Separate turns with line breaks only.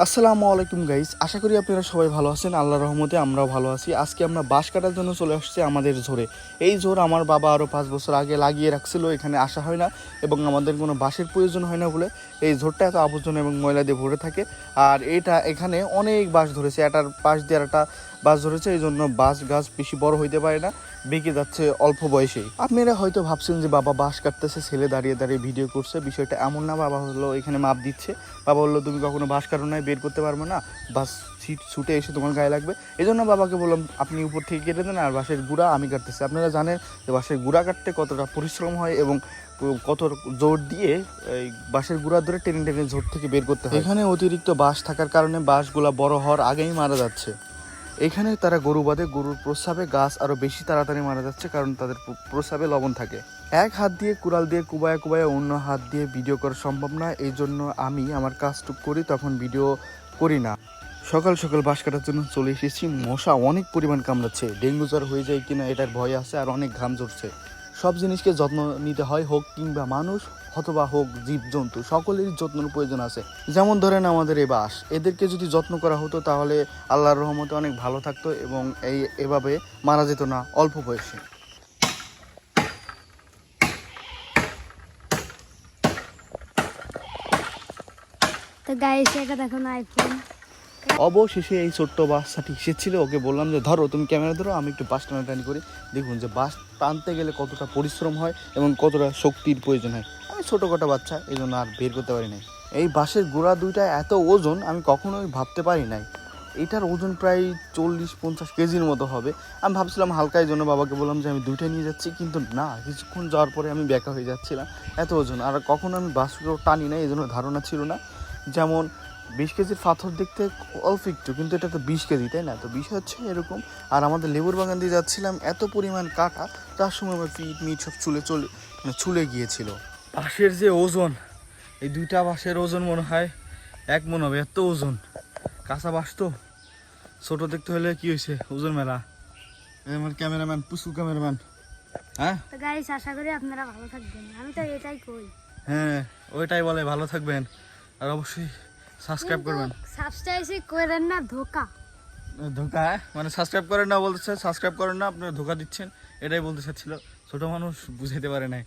আসসালামু আলাইকুম গাইস, আশা করি আপনারা সবাই ভালো আছেন। আল্লাহর রহমতে আমরাও ভালো আছি। আজকে আমরা বাঁশ কাটার জন্য চলে আসছি আমাদের ঝোরে। এই ঝোর আমার বাবা আরও 5 বছর আগে লাগিয়ে রাখছিল, এখানে আসা হয় না এবং আমাদের কোনো বাঁশের প্রয়োজন হয় না বলে এই ঝোরটা এত আবর্জনা এবং ময়লা দিয়ে ভরে থাকে। আর এখানে অনেক বাঁশ ধরেছে, এটার পাশ দিয়ে একটা বাঁশ ধরেছে, এই জন্য বাঁশ গাছ বেশি বড় হইতে পারে না, বেঁকে যাচ্ছে অল্প বয়সেই। আপনারা হয়তো ভাবছেন যে বাবা বাঁশ কাটতেছে, ছেলে দাঁড়িয়ে দাঁড়িয়ে ভিডিও করছে। বিষয়টা এমন না। বাবা হলো এখানে মাপ দিচ্ছে। বাবা বললো তুমি কখনো বাঁশ কাটো নাই, বের করতে পারবে না, বাস ছুটে এসে তোমার গায়ে লাগবে। এই জন্য বাবাকে বললাম আপনি উপর থেকে কেটে দেন, আর বাঁশের গুঁড়া আমি কাটতেছি। আপনারা জানেন যে বাঁশের গুঁড়া কাটতে কতটা পরিশ্রম হয় এবং কত জোর দিয়ে এই বাঁশের গুঁড়া ধরে টেনে টেনে ঝোর থেকে বের করতে হয়। এখানে অতিরিক্ত বাঁশ থাকার কারণে বাঁশগুলা বড় হওয়ার আগেই মারা যাচ্ছে। এখানে তারা গরু বাঁধে, গরুর প্রস্রাবে গাছ আরও বেশি তাড়াতাড়ি মারা যাচ্ছে, কারণ তাদের প্রস্রাবে লবণ থাকে। এক হাত দিয়ে কুড়াল দিয়ে কুবায়া কুবায়া অন্য হাত দিয়ে ভিডিও করা সম্ভব না, এই জন্য আমি আমার কাজটুকু করি, তখন ভিডিও করি না। সকাল সকাল বাঁশ কাটার জন্য চলে এসেছি। মশা অনেক পরিমাণ কামড়াচ্ছে, ডেঙ্গু জ্বর হয়ে যায় কিনা এটার ভয় আছে, আর অনেক ঘাম ঝরছে। সব জিনিসকে যত্ন নিতে হয়, হোক কিংবা মানুষ অথবা হোক জীবজন্তু, সকলেরই যত্নের প্রয়োজন আছে। যেমন ধরেন আমাদের এই বাঁশ, এদেরকে যদি যত্ন করা হতো তাহলে আল্লাহর রহমতে অনেক ভালো থাকতো এবং এভাবে মারা যেত না অল্প বয়সে।
তো গাইস এটা দেখো না আইফোন।
অবশেষে এই ছোট্ট বাচ্চাটি এসেছিল, ওকে বললাম যে ধরো, তুমি ক্যামেরা ধরো, আমি একটু বাঁশ টানাটানি করি। দেখুন যে বাঁশ টানতে গেলে কতটা পরিশ্রম হয় এবং কতটা শক্তির প্রয়োজন হয়। আমি ছোটোখাটো বাচ্চা, এই জন্য আর বের করতে পারি নাই। এই বাঁশের গোড়া দুইটা এত ওজন আমি কখনোই ভাবতে পারি নাই। এটার ওজন প্রায় 40-50 কেজির মতো হবে। আমি ভাবছিলাম হালকা, এই জন্য বাবাকে বললাম যে আমি দুইটা নিয়ে যাচ্ছি, কিন্তু না, কিছুক্ষণ যাওয়ার পরে আমি ব্যাকা হয়ে যাচ্ছিলাম, এত ওজন। আর কখনো আমি বাঁশগুলো টানি নাই, এই জন্য ধারণা ছিল না। যেমন 20 কেজির পাথর দেখতে অল্প একটু, কিন্তু এটা তো 20 কেজি, তাই না? তো বিষয় হচ্ছে এরকম। আর আমাদের লেবুর বাগান দিয়ে যাচ্ছিলাম, এত পরিমাণ কাটা, তার সময় আমার পিঠ মিট সব চুলে গিয়েছিল। বাঁশের যে ওজন, এই দুইটা বাঁশের ওজন মনে হয় 1 মণ হবে, এত ওজন। কাঁচা বাঁশ তো, ছোট দেখতে হলে কি হয়েছে, ওজন মেলা। আমার ক্যামেরাম্যান, পুসু ক্যামেরাম্যান। হ্যাঁ
তো গাইস আশা করি আপনারা ভালো থাকবেন, আমি তো এটাই কই।
হ্যাঁ, ওইটাই বলে ভালো থাকবেন, আর অবশ্যই সাবস্ক্রাইব করবেন।
সাবস্ক্রাইব করেন না, ধোকা।
ধোকা মানে সাবস্ক্রাইব করেন না বলতেছে, সাবস্ক্রাইব করেন না, আপনারা ধোকা দিচ্ছেন, এটাই বলতে চাচ্ছিল। ছোট মানুষ বুঝাইতে পারে নাই।